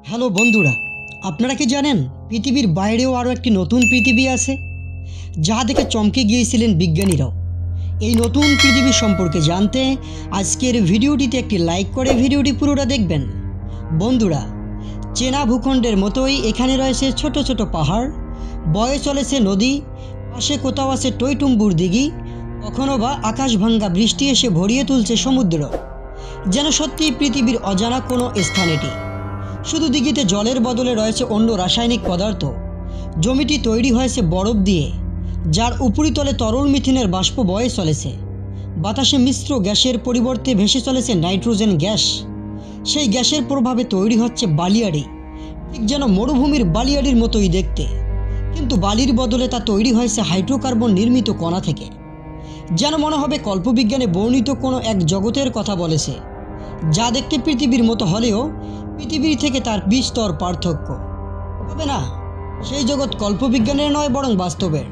Hello বন্ধুরা, আপনারা কি জানেন পৃথিবীর বাইরেও আরও একটি নতুন পৃথিবী আছে যা দেখে চমকে গিয়েছিলেন বিজ্ঞানীরাও। এই নতুন পৃথিবী সম্পর্কে জানতে আজকের ভিডিওটিতে একটি লাইক করে ভিডিওটি পুরোটা দেখবেন। বন্ধুরা, চেনা ভূখণ্ডের মতোই এখানে রয়েছে ছোট ছোট পাহাড়, বয়ে চলেছে নদী, পাশে কোথাও আছে টইটুম্বুর দিঘি, কখনো বা আকাশভাঙ্গা বৃষ্টি এসে ভরিয়ে তুলছে সমুদ্র। যেন সত্যিই পৃথিবীর অজানা কোনো স্থান এটি। শুধু দিঘিতে জলের বদলে রয়েছে অন্য রাসায়নিক পদার্থ। জমিটি তৈরি হয়েছে বরফ দিয়ে, যার উপরিতলে তরল মিথেনের বাষ্প বয়ে চলেছে। বাতাসে মিশ্র গ্যাসের পরিবর্তে ভেসে চলেছে নাইট্রোজেন গ্যাস। সেই গ্যাসের প্রভাবে তৈরি হচ্ছে বালিয়াড়ি, ঠিক যেন মরুভূমির বালিয়াড়ির মতোই দেখতে, কিন্তু বালির বদলে তা তৈরি হয়েছে হাইড্রোকার্বন নির্মিত কণা থেকে। যেন মনে হবে কল্পবিজ্ঞানে বর্ণিত কোনো এক জগতের কথা বলেছে, যা দেখতে পৃথিবীর মতো হলেও পৃথিবীর থেকে তার বিস্তর পার্থক্য। তবে না, সেই জগৎ কল্পবিজ্ঞানের নয় বরং বাস্তবের।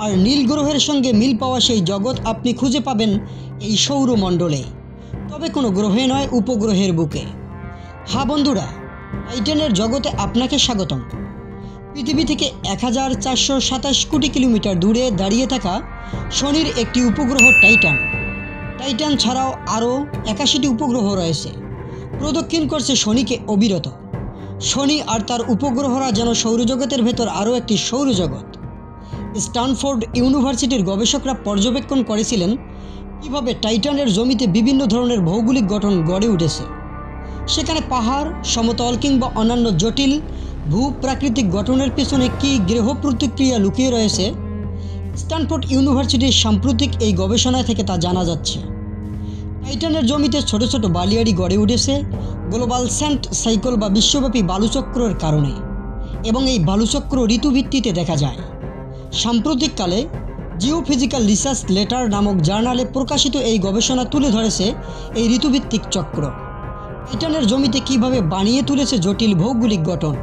আর নীল গ্রহের সঙ্গে মিল পাওয়া সেই জগৎ আপনি খুঁজে পাবেন এই সৌরমণ্ডলে, তবে কোনো গ্রহে নয়, উপগ্রহের বুকে। হ্যাঁ বন্ধুরা, টাইটানের জগতে আপনাকে স্বাগতম। পৃথিবী থেকে 1427 কোটি কিলোমিটার দূরে দাঁড়িয়ে থাকা শনির একটি উপগ্রহ টাইটান। টাইটান ছাড়াও আরও 81টি উপগ্রহ রয়েছে, প্রদক্ষিণ করছে শনিকে অবিরত। শনি আর তার উপগ্রহরা যেন সৌরজগতের ভেতর আরও একটি সৌরজগৎ। স্ট্যানফোর্ড ইউনিভার্সিটির গবেষকরা পর্যবেক্ষণ করেছিলেন কীভাবে টাইটানের জমিতে বিভিন্ন ধরনের ভৌগোলিক গঠন গড়ে উঠেছে। সেখানে পাহাড়, সমতল কিংবা অন্যান্য জটিল ভূপ্রাকৃতিক গঠনের পেছনে কী গ্রহ প্রতিক্রিয়া লুকিয়ে রয়েছে, স্ট্যানফোর্ড ইউনিভার্সিটির সাম্প্রতিক এই গবেষণা থেকে তা জানা যাচ্ছে। টাইটানের জমিতে ছোট ছোট বালিয়াড়ি গড়ে উঠেছে গ্লোবাল স্যান্ড সাইকেল বা বিশ্বব্যাপী বালুচক্রের কারণে, এবং এই বালুচক্র ঋতুভিত্তিতে দেখা যায়। সাম্প্রতিককালে জিওফিজিক্যাল রিসার্চ লেটার নামক জার্নালে প্রকাশিত এই গবেষণা তুলে ধরেছে এই ঋতুভিত্তিক চক্র টাইটানের জমিতে কীভাবে বানিয়ে তুলেছে জটিল ভৌগোলিক গঠন।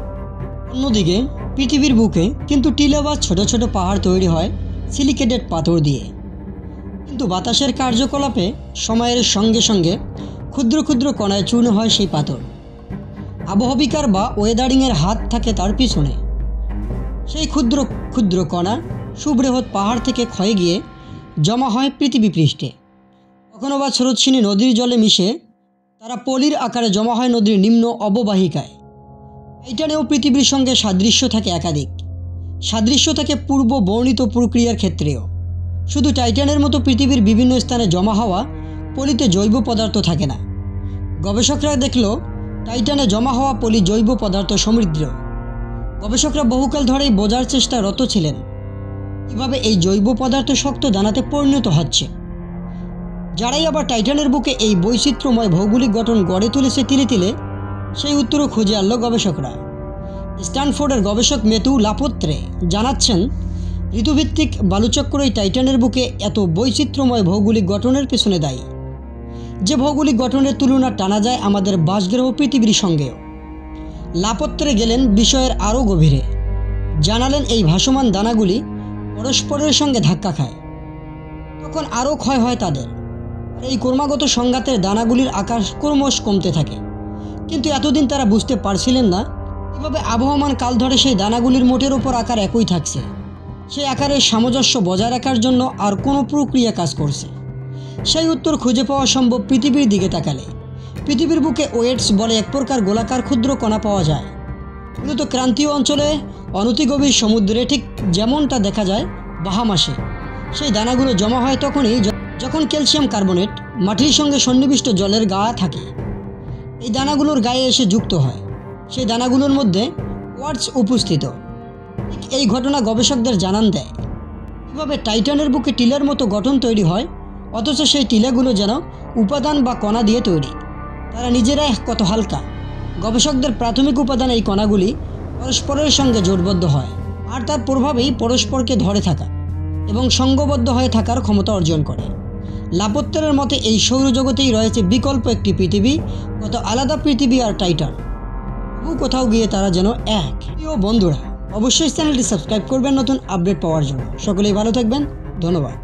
অন্যদিকে পৃথিবীর বুকে কিন্তু টিলা বা ছোট ছোট পাহাড় তৈরি হয় সিলিকেটেড পাথর দিয়ে, কিন্তু বাতাসের কার্যকলাপে সময়ের সঙ্গে সঙ্গে ক্ষুদ্র ক্ষুদ্র কণায় চূর্ণ হয় সেই পাথর। আবহবিকার বা ওয়েদারিংয়ের হাত থাকে তার পিছনে। সেই ক্ষুদ্র ক্ষুদ্র কণা সুবৃহৎ পাহাড় থেকে ক্ষয়ে গিয়ে জমা হয় পৃথিবী পৃষ্ঠে। কখনো বা স্রোতস্বিনী নদীর জলে মিশে তারা পলির আকারে জমা হয় নদীর নিম্ন অববাহিকায়। টাইটানেও পৃথিবীর সঙ্গে সাদৃশ্য থাকে একাধিক। সাদৃশ্য থাকে পূর্ব বর্ণিত প্রক্রিয়ার ক্ষেত্রেও। শুধু টাইটানের মতো পৃথিবীর বিভিন্ন স্থানে জমা হওয়া পলিতে জৈব পদার্থ থাকে না। গবেষকরা দেখল টাইটানে জমা হওয়া পলি জৈব পদার্থ সমৃদ্ধ। গবেষকরা বহুকাল ধরেই বোঝার চেষ্টারত ছিলেন কীভাবে এই জৈব পদার্থ শক্ত দানাতে পরিণত হচ্ছে। যারাই আবার টাইটানের বুকে এই বৈচিত্র্যময় ভৌগোলিক গঠন গড়ে তুলেছে তিলে তিলে, সেই উত্তরও খুঁজে আনল গবেষকরা। স্ট্যানফোর্ডের গবেষক ম্যাথু লাপোত্রে জানাচ্ছেন, ঋতুভিত্তিক বালুচক্রই টাইটানের বুকে এত বৈচিত্র্যময় ভৌগোলিক গঠনের পেছনে দায়ী, যে ভৌগোলিক গঠনের তুলনা টানা যায় আমাদের বাসগ্রহ পৃথিবীর সঙ্গেও। লাপোত্রে গেলেন বিষয়ের আরও গভীরে। জানালেন এই ভাসমান দানাগুলি পরস্পরের সঙ্গে ধাক্কা খায়, তখন আরও ক্ষয় হয় তাদের। আর এই ক্রমাগত সংঘাতের দানাগুলির আকার ক্রমশ কমতে থাকে। কিন্তু এতদিন তারা বুঝতে পারছিলেন না কীভাবে আবহমান কাল ধরে সেই দানাগুলির মোটের ওপর আকার একই থাকছে। সেই আকারের সামঞ্জস্য বজায় রাখার জন্য আর কোনো প্রক্রিয়া কাজ করছে। সেই উত্তর খুঁজে পাওয়া সম্ভব পৃথিবীর দিকে তাকালে। পৃথিবীর বুকে ওয়েটস বলে এক প্রকার গোলাকার ক্ষুদ্র কণা পাওয়া যায়, মূলত ক্রান্তীয় অঞ্চলে অনতিগভীর সমুদ্রে, ঠিক যেমনটা দেখা যায় বাহামাসে। সেই দানাগুলো জমা হয় তখনই যখন ক্যালসিয়াম কার্বনেট মাটির সঙ্গে সন্নিবিষ্ট জলের গা থাকে। এই দানাগুলোর গায়ে এসে যুক্ত হয়। সেই দানাগুলোর মধ্যে কোয়ার্টজ উপস্থিত। ঠিক এই ঘটনা গবেষকদের জানান দেয় কীভাবে টাইটানের বুকে টিলার মতো গঠন তৈরি হয়, অথচ সেই টিলাগুলো যেন উপাদান বা কণা দিয়ে তৈরি। তারা নিজেরাই কত হালকা। গবেষকদের প্রাথমিক উপাদান এই কণাগুলি পরস্পরের সঙ্গে জোটবদ্ধ হয়, আর তার প্রভাবেই পরস্পরকে ধরে থাকা এবং সঙ্গবদ্ধ হয়ে থাকার ক্ষমতা অর্জন করে। লাপোত্রের মতে এই সৌরজগতেই রয়েছে বিকল্প একটি পৃথিবী, কত আলাদা পৃথিবী আর টাইটান, তবু কোথাও গিয়ে তারা যেন এক। প্রিয় বন্ধুরা, অবশ্যই চ্যানেলটি সাবস্ক্রাইব করবেন নতুন আপডেট পাওয়ার জন্য। সকলেই ভালো থাকবেন, ধন্যবাদ।